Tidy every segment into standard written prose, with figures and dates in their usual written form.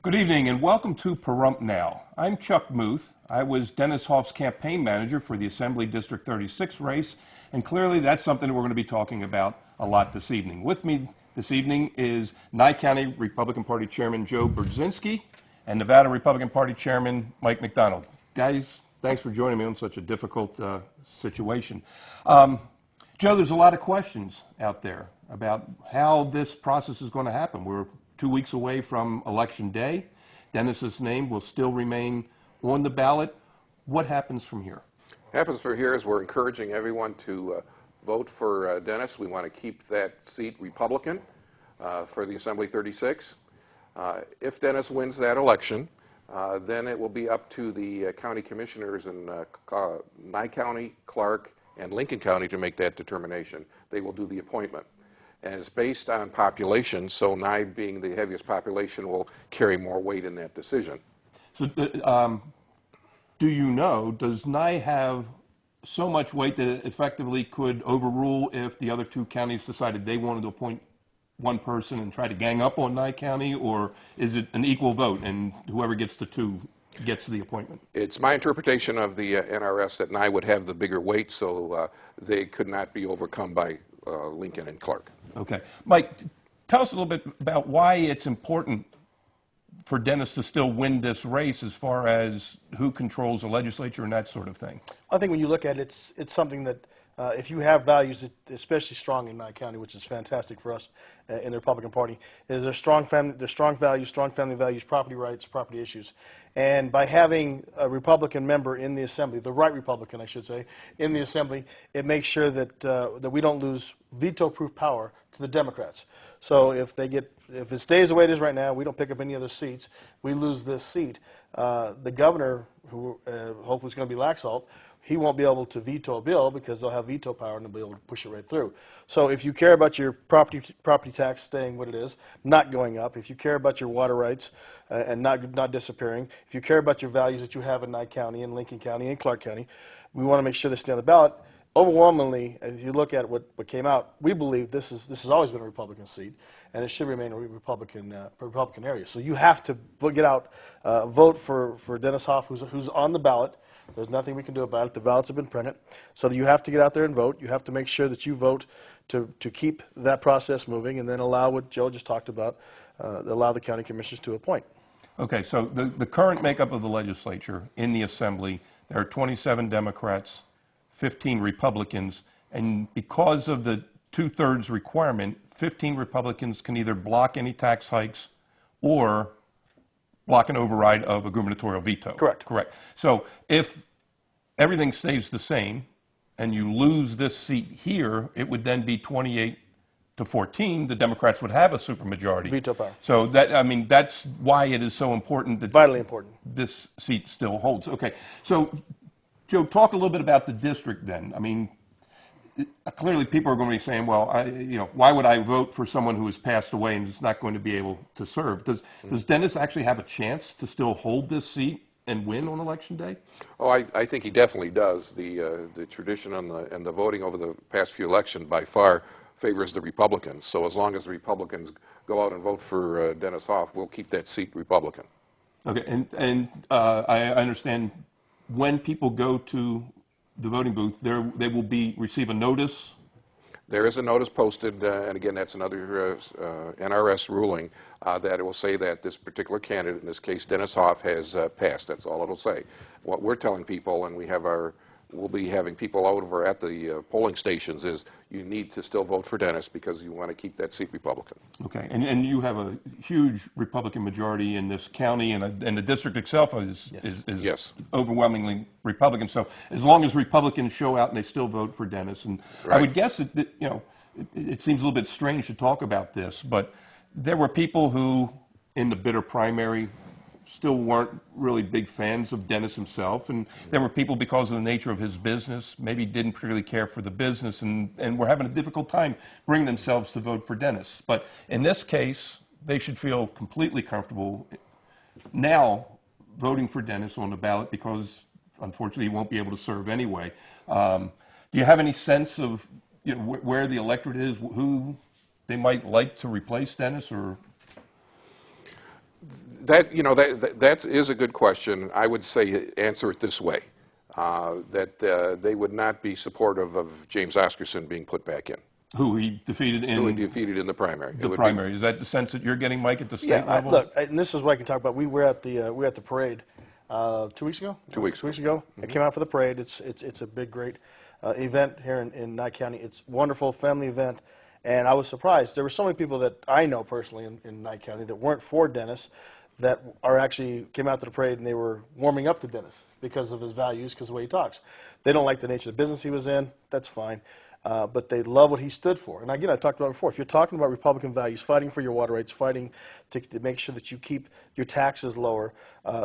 Good evening and welcome to Pahrump Now. I'm Chuck Muth. I was Dennis Hoff's campaign manager for the Assembly District 36 race, and clearly that's something we're going to be talking about a lot this evening. With me this evening is Nye County Republican Party Chairman Joe Brzezinski and Nevada Republican Party Chairman Mike McDonald. Guys, thanks for joining me on such a difficult situation. Joe, there's a lot of questions out there about how this process is going to happen. We're 2 weeks away from Election Day. Dennis's name will still remain on the ballot. What happens from here? What happens from here is we're encouraging everyone to vote for Dennis. We want to keep that seat Republican for the Assembly 36. If Dennis wins that election, then it will be up to the county commissioners in Nye County, Clark, and Lincoln County to make that determination. They will do the appointment. And it's based on population, so Nye being the heaviest population will carry more weight in that decision. So do you know, does Nye have so much weight that it effectively could overrule if the other two counties decided they wanted to appoint one person and try to gang up on Nye County, or is it an equal vote and whoever gets the two gets the appointment? It's my interpretation of the NRS that Nye would have the bigger weight, so they could not be overcome by Lincoln and Clark. Okay. Mike, tell us a little bit about why it's important for Dennis to still win this race as far as who controls the legislature and that sort of thing. I think when you look at it, it's something that if you have values, especially strong in Nye County, which is fantastic for us in the Republican Party, is there's strong family values, property rights, property issues. And by having a Republican member in the Assembly, the right Republican, I should say, in the Assembly, it makes sure that that we don't lose veto-proof power to the Democrats. So if it stays the way it is right now, we don't pick up any other seats, we lose this seat. The governor, who hopefully is going to be Laxalt, he won't be able to veto a bill because they'll have veto power and they'll be able to push it right through. So if you care about your property tax staying what it is, not going up, if you care about your water rights and not disappearing, if you care about your values that you have in Nye County and Lincoln County and Clark County, we want to make sure they stay on the ballot. Overwhelmingly, as you look at what came out, we believe this has always been a Republican seat, and it should remain a Republican area. So you have to get out, vote for Dennis Hoff, who's on the ballot. There's nothing we can do about it. The ballots have been printed, so you have to get out there and vote. You have to make sure that you vote to keep that process moving, and then allow what Joe just talked about, allow the county commissioners to appoint. Okay, so the current makeup of the legislature in the Assembly, there are 27 Democrats, 15 Republicans, and because of the 2/3 requirement, 15 Republicans can either block any tax hikes or block an override of a gubernatorial veto. Correct. Correct. So if everything stays the same and you lose this seat here, it would then be 28-14. The Democrats would have a supermajority. Veto power. So that's why it is so important that vitally important this seat still holds. Okay. So Joe, talk a little bit about the district then. I mean, clearly people are going to be saying, well, why would I vote for someone who has passed away and is not going to be able to serve? Does Dennis actually have a chance to still hold this seat and win on Election Day? Oh, I think he definitely does. The tradition and the voting over the past few elections by far favors the Republicans. So as long as the Republicans go out and vote for Dennis Hoff, we'll keep that seat Republican. Okay, and I understand when people go to the voting booth, they will receive a notice. There is a notice posted, and again, that's another NRS ruling that it will say that this particular candidate, in this case Dennis Hoff, has passed. That's all it'll say. What we're telling people, and we'll be having people over at the polling stations, is you need to still vote for Dennis because you want to keep that seat Republican. Okay, and you have a huge Republican majority in this county, and the district itself is Yes. Overwhelmingly Republican. So as long as Republicans show out and they still vote for Dennis, and right. I would guess it seems a little bit strange to talk about this, but there were people who, in the bitter primary, still weren't really big fans of Dennis himself, and there were people, because of the nature of his business, maybe didn't particularly care for the business and were having a difficult time bringing themselves to vote for Dennis. But in this case, they should feel completely comfortable now voting for Dennis on the ballot because, unfortunately, he won't be able to serve anyway. Do you have any sense of where the electorate is, who they might like to replace Dennis, or? That, you know, that is a good question. I would say answer it this way, that they would not be supportive of James Oscarson being put back in, Who he defeated who he in defeated in the primary. It the would primary. Is that the sense that you're getting, Mike, at the state Yeah, level? look, and this is what I can talk about. We were at the parade 2 weeks ago. 2 weeks 2 weeks ago. I came out for the parade. It's a big, great event here in Nye County. It's a wonderful family event, and I was surprised. There were so many people that I know personally in Nye County that weren't for Dennis, that are actually came out to the parade and they were warming up to Dennis because of his values, because of the way he talks. They don't like the nature of the business he was in. That's fine. But they love what he stood for. And again, I talked about it before. If you're talking about Republican values, fighting for your water rights, fighting to make sure that you keep your taxes lower,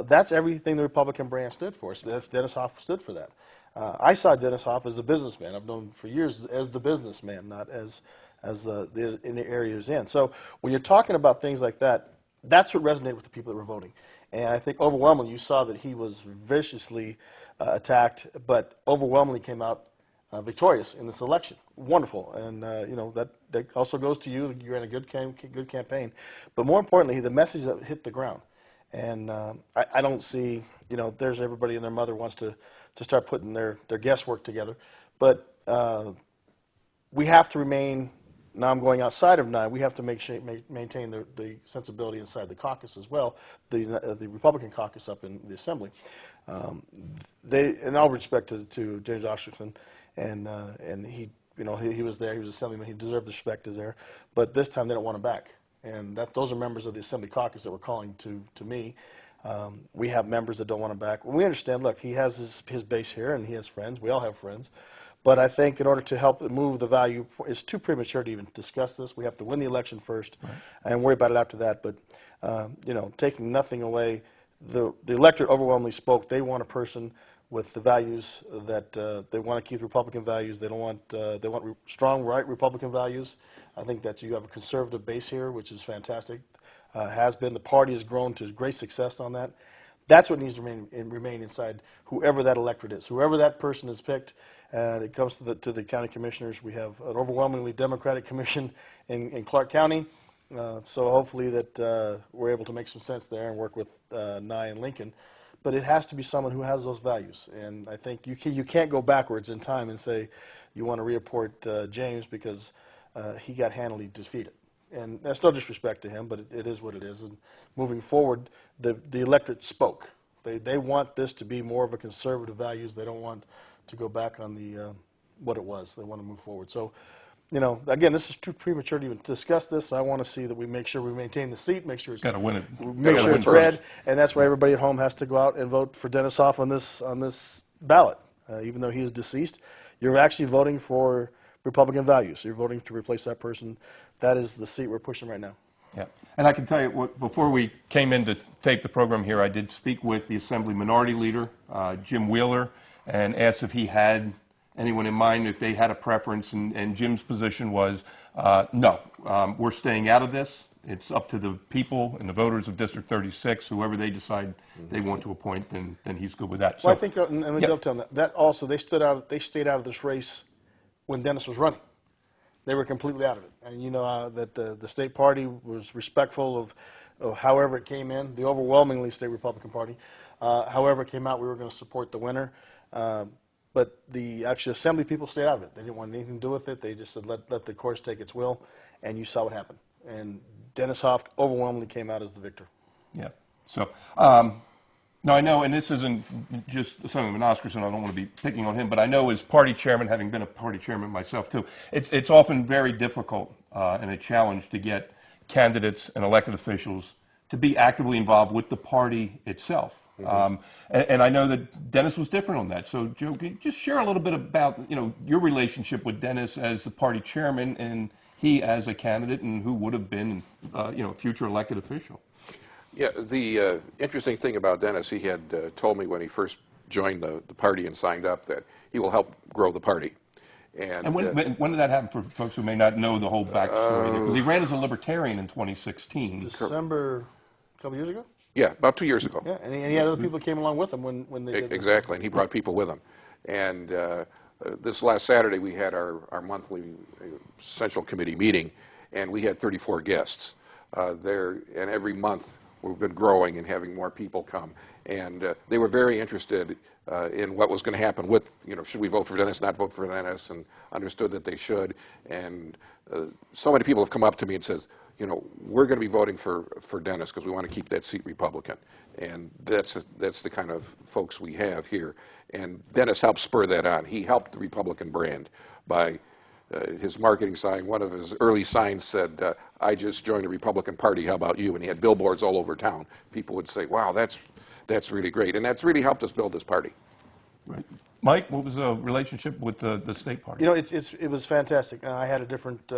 that's everything the Republican brand stood for. So that's Dennis Hoff stood for that. I saw Dennis Hoff as a businessman. I've known him for years as the businessman, not as in the area he's in. So when you're talking about things like that, that's what resonated with the people that were voting. And I think overwhelmingly you saw that he was viciously attacked, but overwhelmingly came out victorious in this election. Wonderful, and you know that also goes to you. You ran a good campaign, but more importantly, the message that hit the ground. And I don't see, you know, there's everybody and their mother wants to start putting their guesswork together, but we have to remain. Now I'm going outside of Nye. We have to maintain the sensibility inside the caucus as well, the Republican caucus up in the Assembly. In all respect to James Oscarson, and he, you know, he was there. He was Assemblyman. He deserved the respect is there. But this time they don't want him back, and those are members of the Assembly caucus that were calling to me. We have members that don't want him back. We understand. Look, he has his base here, and he has friends. We all have friends. But I think in order to help move the value, it's too premature to even discuss this. We have to win the election first, and worry about it after that. But you know, taking nothing away, the electorate overwhelmingly spoke. They want a person with the values that they want to keep Republican values. They don't want they want strong right Republican values. I think that you have a conservative base here, which is fantastic. Has been. The party has grown to great success on that. That's what needs to remain inside whoever that electorate is, whoever that person is picked. It comes to the county commissioners. We have an overwhelmingly Democratic commission in Clark County, so hopefully that we're able to make some sense there and work with Nye and Lincoln. But it has to be someone who has those values, and I think you can't go backwards in time and say you want to reappoint James because he got handily defeated. And that's no disrespect to him, but it is what it is. And moving forward, the electorate spoke. They want this to be more of a conservative values. They don't want to go back on the what it was. They want to move forward. So, you know, again, this is too premature to even discuss this. I want to see that we make sure we maintain the seat, make sure it's Got to win it. make sure it's red, and that's why everybody at home has to go out and vote for Dennis Hoff on this ballot. Even though he is deceased, you're actually voting for Republican values. You're voting to replace that person. That is the seat we're pushing right now. Yeah, and I can tell you, before we came in to tape the program here, I did speak with the Assembly Minority Leader, Jim Wheeler, and asked if he had anyone in mind, if they had a preference, and Jim's position was, no, we're staying out of this. It's up to the people and the voters of District 36. Whoever they decide they want to appoint, then he's good with that. Well, I think, and let me dovetail on that. That also, they stayed out of this race when Dennis was running. They were completely out of it. And you know that the state party was respectful of however it came in, the overwhelmingly state Republican Party. However it came out, we were going to support the winner. But the actual Assembly people stayed out of it. They didn't want anything to do with it. They just said, let the course take its will. And you saw what happened. And Dennis Hoff overwhelmingly came out as the victor. Yeah. So, now I know, and this isn't just something with Oscarson, I don't want to be picking on him, but I know as party chairman, having been a party chairman myself too, it's often very difficult and a challenge to get candidates and elected officials to be actively involved with the party itself. Mm-hmm. And I know that Dennis was different on that. So, Joe, can you just share a little bit about, you know, your relationship with Dennis as the party chairman and he as a candidate and who would have been, you know, a future elected official? Yeah, the interesting thing about Dennis, he had told me when he first joined the party and signed up that he will help grow the party. And when did that happen for folks who may not know the whole backstory? Because he ran as a libertarian in 2016. December, a couple years ago? Yeah, about 2 years ago. Yeah, and he had other people that came along with him when they did Exactly, and he brought people with him. And this last Saturday we had our monthly Central Committee meeting, and we had 34 guests there. And every month we've been growing and having more people come. And they were very interested in what was going to happen with, should we vote for Dennis, not vote for Dennis, and understood that they should. And so many people have come up to me and says, we're going to be voting for Dennis because we want to keep that seat Republican. And that's the kind of folks we have here. And Dennis helped spur that on. He helped the Republican brand by his marketing sign. One of his early signs said, I just joined the Republican Party, how about you? And he had billboards all over town. People would say, wow, that's really great. And that's really helped us build this party. Right. Mike, what was the relationship with the state party? It was fantastic. I had a different,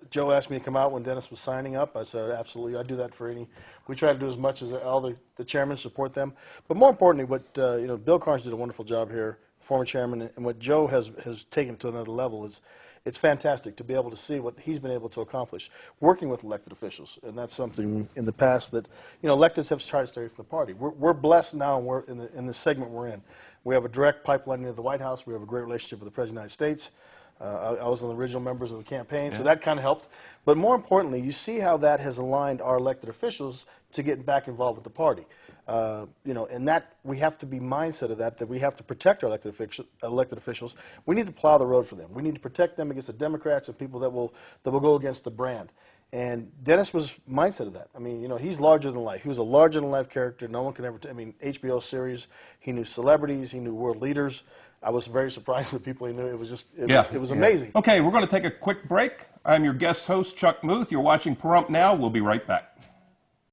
Joe asked me to come out when Dennis was signing up. I said, absolutely, I do that for any. We try to do as much as all the chairmen support them. But more importantly, what, Bill Carnes did a wonderful job here, former chairman, and what Joe has taken to another level is, it's fantastic to be able to see what he's been able to accomplish working with elected officials. And that's something in the past that, electeds have tried to stay from the party. We're blessed now, and we're in the segment we're in. We have a direct pipeline into the White House. We have a great relationship with the President of the United States. I was one of the original members of the campaign, so that kind of helped. But more importantly, you see how that has aligned our elected officials to get back involved with the party. And that we have to be mindset of that we have to protect our elected officials. We need to plow the road for them. We need to protect them against the Democrats and people that will go against the brand. And Dennis was mindset of that. I mean, he's larger than life. He was a larger than life character. No one can ever. HBO series. He knew celebrities. He knew world leaders. I was very surprised at the people he knew. It was just, it was amazing. Okay, we're going to take a quick break. I'm your guest host, Chuck Muth. You're watching Pahrump Now. We'll be right back.